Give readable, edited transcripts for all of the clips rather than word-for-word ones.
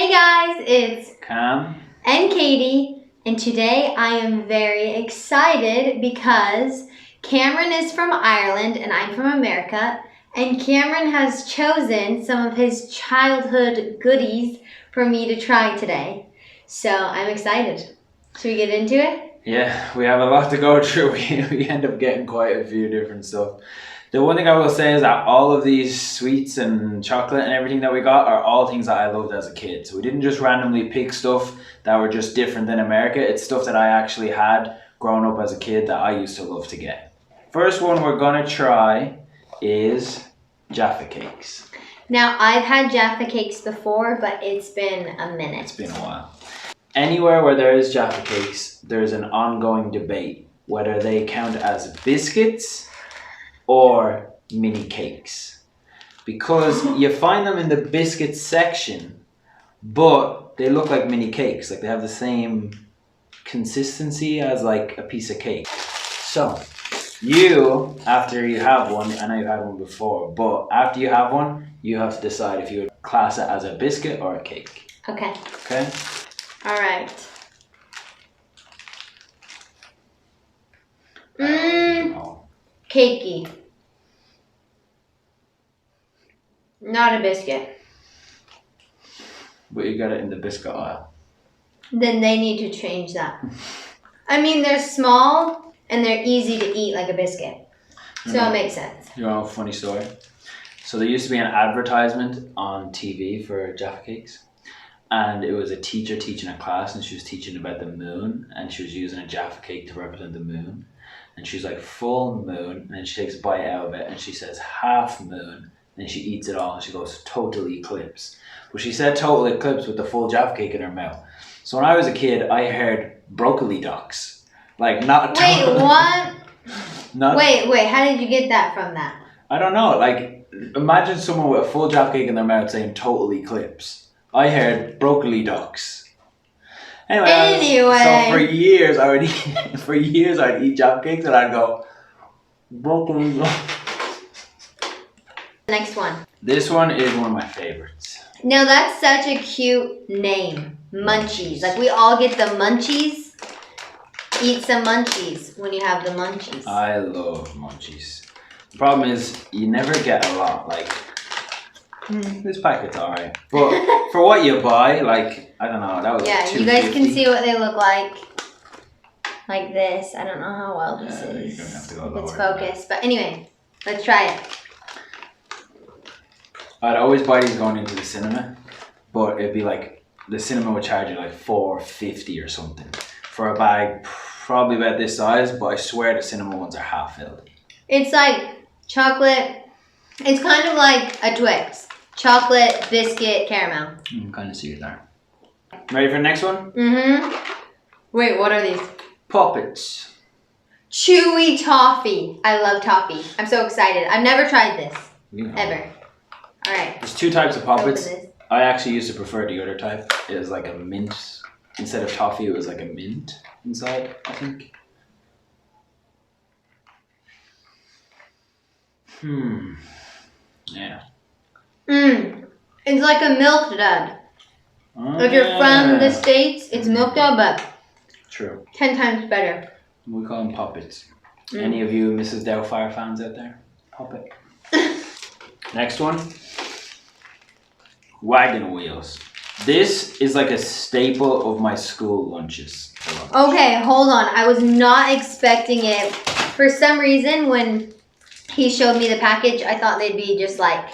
Hey guys, it's Cam and Katie, and today I am very excited because Cameron is from Ireland and I'm from America, and Cameron has chosen some of his childhood goodies for me to try today. So I'm excited. Should we get into it? Yeah, we have a lot to go through. We end up getting quite a few different stuff. The one thing I will say is that all of these sweets and chocolate and everything that we got are all things that I loved as a kid. So we didn't just randomly pick stuff that were just different than America. It's stuff that I actually had growing up as a kid that I used to love to get. First one we're going to try is Jaffa Cakes. Now, I've had Jaffa Cakes before, but it's been a minute. It's been a while. Anywhere where there is Jaffa Cakes, there's an ongoing debate whether they count as biscuits or mini cakes, because you find them in the biscuits section, but they look like mini cakes. Like they have the same consistency as like a piece of cake. So you, after you have one, I know you've had one before, but after you have one, you have to decide if you would class it as a biscuit or a cake. Okay. Okay? All right. Cakey. Not a biscuit. But you got it in the biscuit aisle. Then they need to change that. I mean, they're small and they're easy to eat like a biscuit. So it makes sense. You know, funny story. So there used to be an advertisement on TV for Jaffa Cakes. And it was a teacher teaching a class, and she was teaching about the moon, and she was using a Jaffa Cake to represent the moon. And she's like, full moon, and then she takes a bite out of it, and she says, half moon. And she eats it all and she goes, total eclipse. But she said total eclipse with the full Jaffa Cake in her mouth. So when I was a kid, I heard broccoli ducks. Like not Wait, what? Not, wait, how did you get that from that? I don't know. Like imagine someone with a full Jaffa Cake in their mouth saying total eclipse. I heard broccoli ducks. Anyway. So for years I would eat I'd eat Jaffa Cakes and I'd go, broccoli ducks. Next one. This one is one of my favorites. Now that's such a cute name. Munchies. Like we all get the Munchies. Eat some Munchies when you have the Munchies. I love Munchies. The problem is you never get a lot. Like this packet's alright. But for what you buy, like I don't know, that was yeah, you guys can see what they look like. Like this. I don't know how well this is. You're gonna have to go if it's focused. But anyway, let's try it. I'd always buy these going into the cinema, but it'd be like the cinema would charge you like $4.50 or something for a bag probably about this size, but I swear the cinema ones are half filled. It's like chocolate. It's kind of like a Twix. Chocolate, biscuit, caramel. You can kind of see it there. Ready for the next one? Mm-hmm. Wait, what are these? Puppets. Chewy toffee. I love toffee. I'm so excited. I've never tried this. Ever. All right. There's two types of puppets. I actually used to prefer the other type. It was like a mint. Instead of toffee, it was like a mint inside, I think. Yeah. It's like a milk dud. If you're from the States, it's milk dud, but true. 10 times better. We call them puppets. Any of you Mrs. Doubtfire fans out there? Puppet. Next one. Wagon Wheels. This is like a staple of my school lunches. Okay, hold on. I was not expecting it. For some reason, when he showed me the package, I thought they'd be just like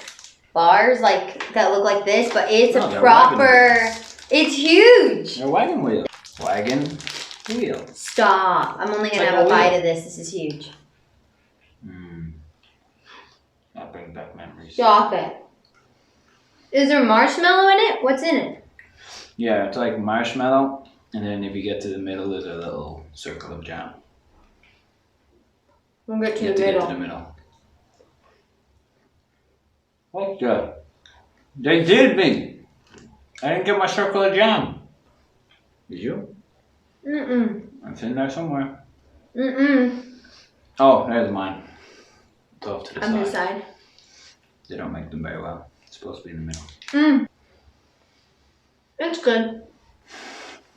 bars, like that look like this, but it's a proper. It's huge. They're wagon wheels. Wagon wheels. Stop! I'm only gonna have a bite of this. This is huge. That brings back memories. Stop it. Is there marshmallow in it? What's in it? Yeah, it's like marshmallow, and then if you get to the middle, there's a little circle of jam. We'll get to You the have to middle. get to the middle. What the? They did me! I didn't get my circle of jam. Did you? It's in there somewhere. Oh, there's mine. It's off to the side. On the side. They don't make them very well. It's supposed to be in the middle. It's good.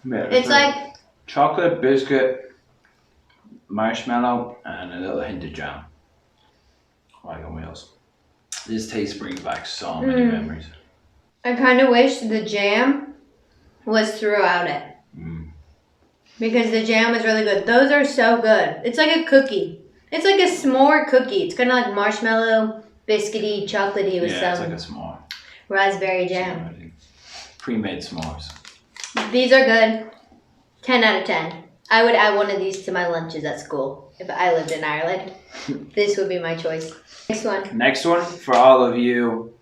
Yeah, It's like chocolate, biscuit, marshmallow, and a little hint of jam. Wagon Wheels. This taste brings back so many memories. I kind of wish the jam was throughout it. Because the jam was really good. Those are so good. It's like a cookie. It's like a s'more cookie. It's kind of like marshmallow, biscuity, chocolatey with Yeah, it's some like a s'more. raspberry jam. Pre-made s'mores. These are good. 10 out of 10. I would add one of these to my lunches at school if I lived in Ireland. This would be my choice. Next one. Next one, for all of you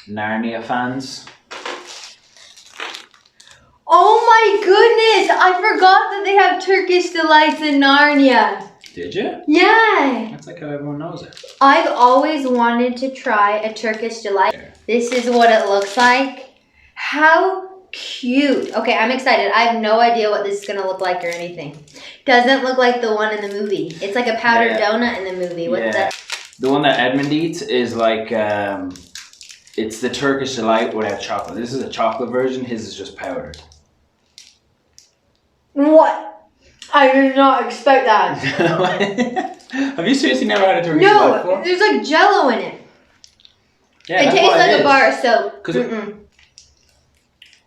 Narnia fans. Oh my goodness! I forgot that they have Turkish Delights in Narnia. Did you? Yeah. That's like how everyone knows it. I've always wanted to try a Turkish Delight. This is what it looks like. How cute. Okay, I'm excited. I have no idea what this is going to look like or anything. Doesn't look like the one in the movie. It's like a powdered donut in the movie. What's that? The one that Edmund eats is like, it's the Turkish Delight without chocolate. This is a chocolate version. His is just powdered. What? I did not expect that. Have you seriously never had a Turkish Delight before? No, there's like Jello in it. Yeah, it tastes like a bar of soap.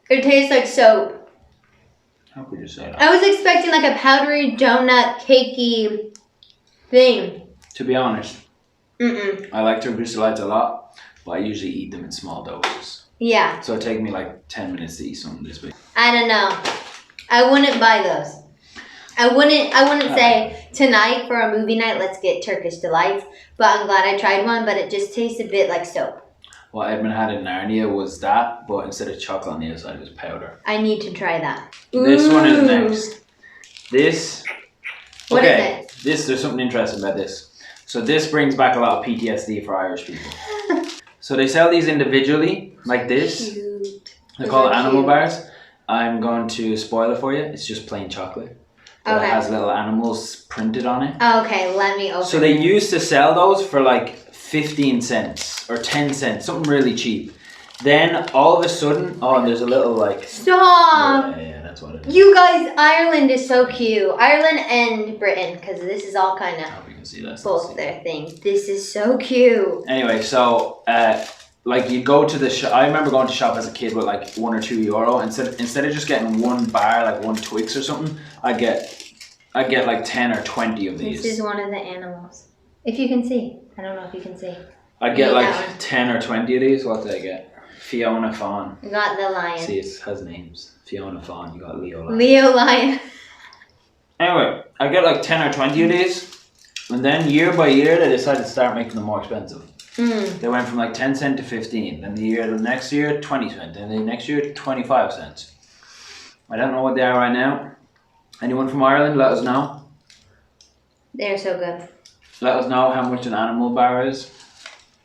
It tastes like soap. How could you say that? I was expecting like a powdery donut cakey thing. To be honest, I like Turkish Delights a lot, but I usually eat them in small doses. Yeah. So it takes me like 10 minutes to eat something this big. I don't know. I wouldn't buy those. I wouldn't say tonight for a movie night, let's get Turkish Delights. But I'm glad I tried one, but it just tastes a bit like soap. What Edmund had in Narnia was that, but instead of chocolate on the outside, it was powder. I need to try that. This one is next. This. What is it? There's something interesting about this. So this brings back a lot of PTSD for Irish people. So they sell these individually, like this. Cute. They're called animal bars. I'm going to spoil it for you. It's just plain chocolate. But it has little animals printed on it. Okay, let me open it. So they used to sell those for like 15 cents or 10 cents, something really cheap. Then all of a sudden, and there's a little like... Stop! Yeah, that's what it is. You guys, Ireland is so cute. Ireland and Britain, because this is all kind of both their things. This is so cute. Anyway, so like you go to the shop. I remember going to shop as a kid with like €1 or €2. Instead of just getting one bar, like one Twix or something, I get like 10 or 20 of these. This is one of the animals. If you can see. I don't know if you can see. I get like 10 or 20 of these. What did I get? Fiona Fawn. You got the lion. See, it has names. Fiona Fawn. You got Leo Lion. Leo Lion. Anyway, I get like 10 or 20 of these. And then year by year, they decided to start making them more expensive. They went from like 10 cents to 15. Then the next year, 20 cents. And the next year, 25 cents. I don't know what they are right now. Anyone from Ireland, let us know. They're so good. Let us know how much an animal bar is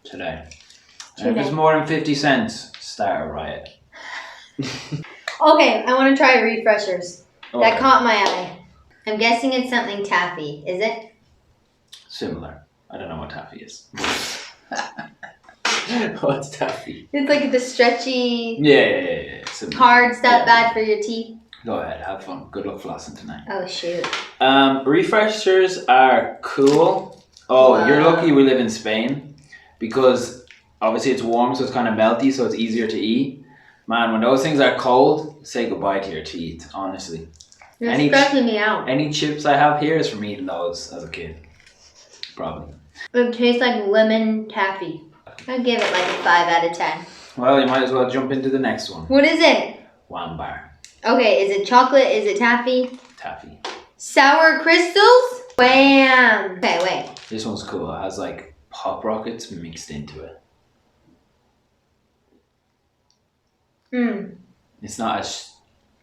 today. And if it's more than 50 cents, start a riot. Okay, I want to try refreshers. Okay. That caught my eye. I'm guessing it's something taffy. Is it? Similar. I don't know what taffy is. What's taffy? It's like the stretchy, Similar. hard stuff, bad for your teeth. Go ahead, have fun. Good luck flossing tonight. Oh, shoot. Refreshers are cool. Oh, You're lucky we live in Spain because obviously it's warm, so it's kind of melty, so it's easier to eat. Man, when those things are cold, say goodbye to your teeth, honestly. You're stressing me out. Any chips I have here is from eating those as a kid. Probably. It tastes like lemon taffy. I'd give it like a 5 out of 10. Well, you might as well jump into the next one. What is it? Wham Bar. Okay, is it chocolate? Is it taffy? Taffy. Sour crystals? Wham! Okay, wait. This one's cool. It has like pop rockets mixed into it. It's not as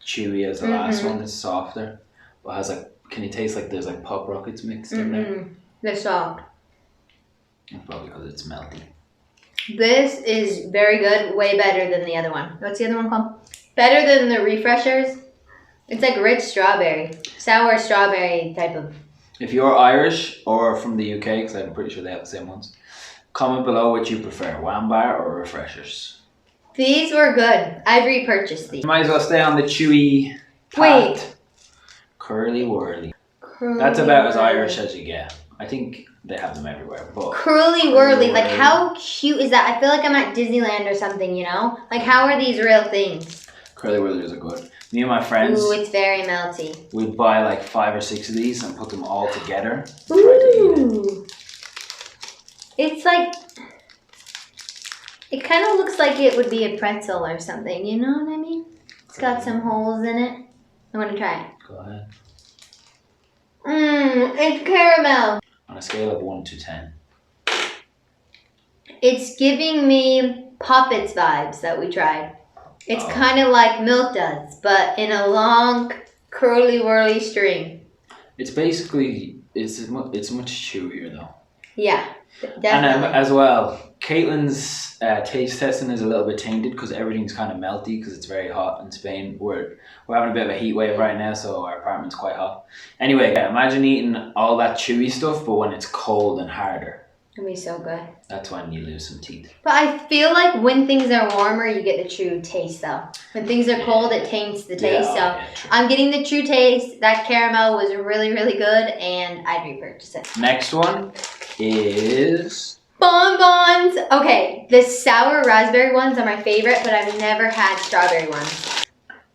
chewy as the last one. It's softer. But it has like, can you taste like there's like pop rockets mixed in there? They're soft. It's probably because it's melty. This is very good. Way better than the other one. What's the other one called? Better than the refreshers. It's like rich strawberry. Sour strawberry type of. If you're Irish or from the UK, because I'm pretty sure they have the same ones, comment below which you prefer, Wham Bar or refreshers. These were good. I've repurchased these. Might as well stay on the chewy path. Wait. Curly whirly. Curly That's about as whirly. Irish as you get. I think they have them everywhere. But Curly whirly. Like, how cute is that? I feel like I'm at Disneyland or something, you know? Like, how are these real things? curly whirlies are good. Me and my friends, Ooh, it's very melty. we'd buy like 5 or 6 of these and put them all together and try to eat it. Ooh. It's like, it kind of looks like it would be a pretzel or something, you know what I mean? It's got some holes in it. I'm gonna try it. Go ahead. It's caramel. On a scale of 1 to 10. It's giving me Poppets vibes that we tried. It's kind of like Milk Duds, but in a long, curly whirly string. It's basically, it's much chewier though. Yeah, And definitely. as well, Caitlin's taste testing is a little bit tainted because everything's kind of melty because it's very hot in Spain. We're having a bit of a heat wave right now, so our apartment's quite hot. Anyway, imagine eating all that chewy stuff, but when it's cold and harder. It'll be so good. That's when you lose some teeth. But I feel like when things are warmer, you get the true taste though. When things are cold, it taints the taste. True. I'm getting the true taste. That caramel was really, really good, and I'd repurchase it. Next one is Bonbons. Okay, the sour raspberry ones are my favorite, but I've never had strawberry ones.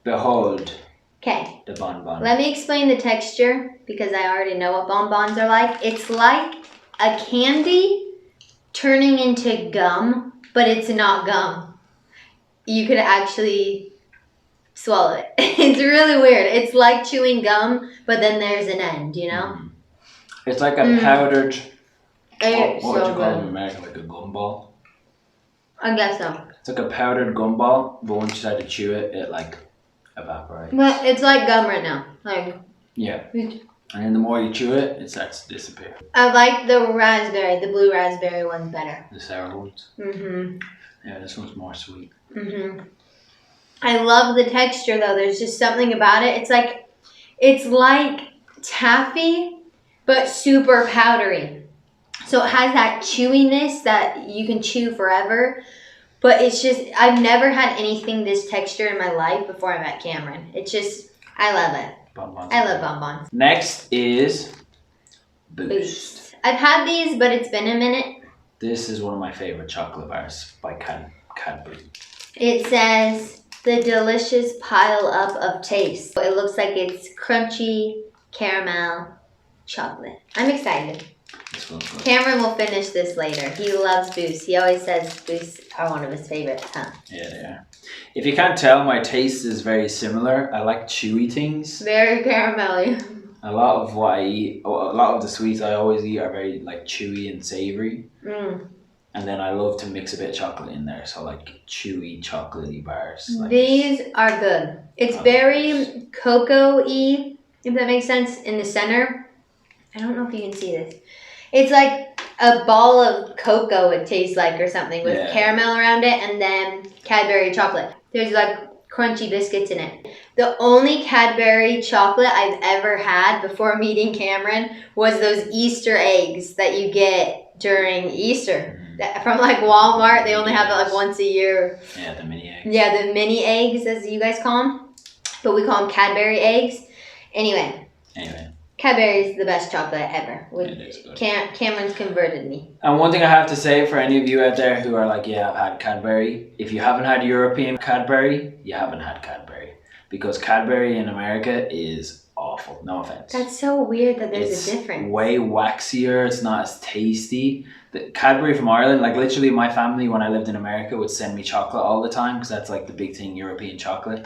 Behold Okay, the bonbon. let me explain the texture because I already know what bonbons are like. It's like a candy turning into gum, but it's not gum. You could actually swallow it. It's really weird. It's like chewing gum, but then there's an end, you know? It's like a powdered, It's what would so you call it in good. America, like a gumball? I guess so. It's like a powdered gumball, but once you try to chew it, it like evaporates. But it's like gum right now. Like, Yeah. And then the more you chew it, it starts to disappear. I like the raspberry, the blue raspberry one better. The sour ones. Mhm. Yeah, this one's more sweet. Mhm. I love the texture though. There's just something about it. It's like taffy, but super powdery. So it has that chewiness that you can chew forever. But it's just, I've never had anything this texture in my life before I met Cameron. It's just, I love it. Bonbons. I love bonbons. Next is Boost. I've had these, but it's been a minute. This is one of my favorite chocolate bars by Cadbury. It says, the delicious pile up of taste. It looks like it's crunchy caramel chocolate. I'm excited. This one's good. Cameron will finish this later. He loves Boost. He always says Boost are one of his favorites, huh? Yeah, they are. If you can't tell, my taste is very similar. I like chewy things. Very caramelly. A lot of what I eat, a lot of the sweets I always eat are very like chewy and savory. And then I love to mix a bit of chocolate in there, so like chewy, chocolatey bars. Like These are good. It's very cocoa-y, if that makes sense, in the center. I don't know if you can see this. It's like a ball of cocoa, it tastes like, or something, with caramel around it, and then Cadbury chocolate. There's like crunchy biscuits in it. The only Cadbury chocolate I've ever had before meeting Cameron was those Easter eggs that you get during Easter. From like Walmart, they only have it like once a year. Yeah, the mini eggs. Yeah, the mini eggs, as you guys call them. But we call them Cadbury eggs. Anyway. Cadbury is the best chocolate ever. It is good. Cameron's converted me. And one thing I have to say for any of you out there who are like, yeah, I've had Cadbury. If you haven't had European Cadbury, you haven't had Cadbury. Because Cadbury in America is awful. No offense. That's so weird that there's It's a difference. way waxier. It's not as tasty. The Cadbury from Ireland, like literally my family when I lived in America would send me chocolate all the time because that's like the big thing, European chocolate.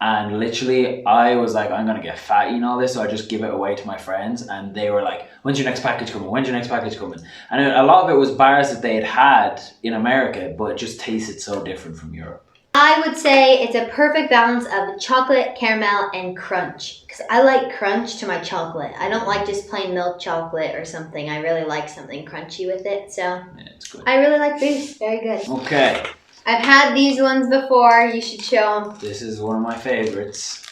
And literally I was like, I'm going to get fat eating all this, so I just give it away to my friends. And they were like, when's your next package coming? When's your next package coming? And a lot of it was bars that they had in America, but it just tasted so different from Europe. I would say it's a perfect balance of chocolate, caramel, and crunch. Because I like crunch to my chocolate. I don't like just plain milk chocolate or something. I really like something crunchy with it. So Yeah, it's good. I really like Boost. Very good. Okay. I've had these ones before. You should show them. This is one of my favorites.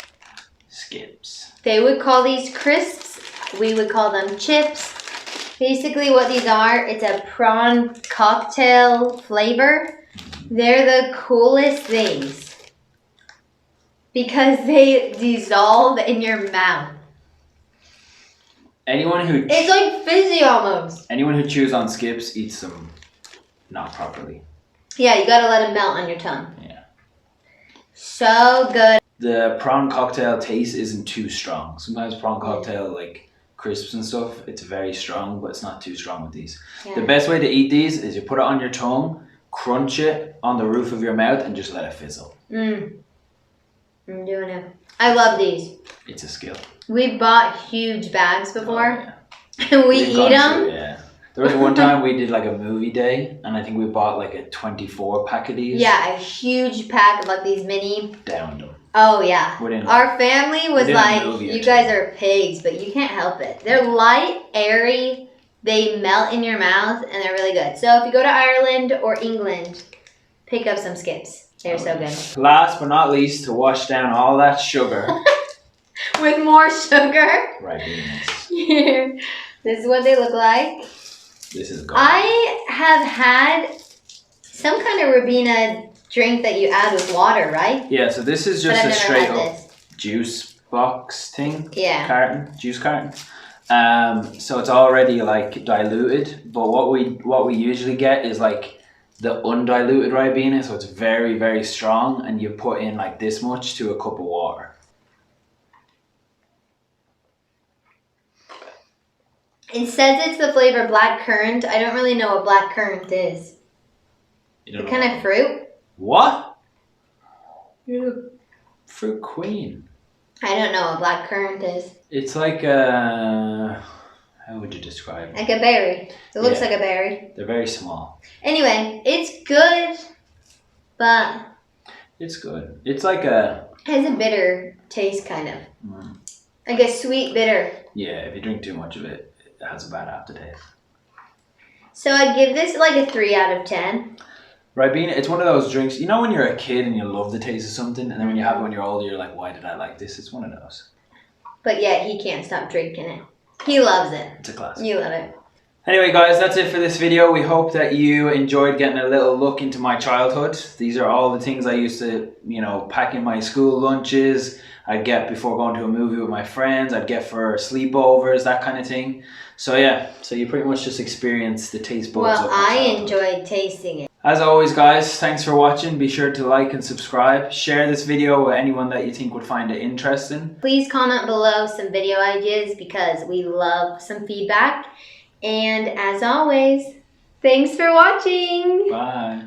Skips. They would call these crisps. We would call them chips. Basically what these are, it's a prawn cocktail flavor. They're the coolest things because they dissolve in your mouth. It's like fizzy almost. Anyone who chews on skips eats them not properly. Yeah, you gotta let them melt on your tongue. Yeah. So good. The prawn cocktail taste isn't too strong. Sometimes prawn cocktail, like crisps and stuff, it's very strong, but it's not too strong with these. Yeah. The best way to eat these is you put it on your tongue, crunch it on the roof of your mouth, and just let it fizzle. I'm doing it. I love these. It's a skill. We bought huge bags before, and we eat them. Yeah. There was one time we did like a movie day, and I think we bought like a 24 pack of these. Yeah, a huge pack of like these mini. Downed them. Oh yeah. Our family was like, you guys are pigs, but you can't help it. They're light, airy, they melt in your mouth, and they're really good. So if you go to Ireland or England, pick up some skips. They're so good. Last but not least, to wash down all that sugar. With more sugar. Right, Here. This is what they look like. This is good. I have had some kind of Ribena drink that you add with water, right? Yeah, so this is just a straight up juice box thing. Yeah. Juice carton. So it's already like diluted, but what we usually get is like the undiluted Ribena, so it's very, very strong, and you put in like this much to a cup of water. It says it's the flavor black currant. I don't really know what black currant is. You don't know kind of fruit? What? You're the fruit queen. I don't know what black currant is. It's like a... How would you describe it? Like a berry. It looks like a berry. They're very small. Anyway, it's good, but... It's good. It's like a... It has a bitter taste, kind of. Like a sweet bitter. Yeah, if you drink too much of it, it has a bad aftertaste. So I'd give this like a 3 out of 10. Ribena, it's one of those drinks, you know when you're a kid and you love the taste of something, and then when you have it when you're older, you're like, why did I like this? It's one of those. But yet he can't stop drinking it. He loves it. It's a classic. You love it. Anyway guys, that's it for this video. We hope that you enjoyed getting a little look into my childhood. These are all the things I used to, pack in my school lunches. I'd get before going to a movie with my friends. I'd get for sleepovers, that kind of thing. So yeah, so you pretty much just experienced the taste buds. Well, I enjoyed tasting it. As always guys, thanks for watching. Be sure to like and subscribe. Share this video with anyone that you think would find it interesting. Please comment below some video ideas because we love some feedback. And as always, thanks for watching. Bye.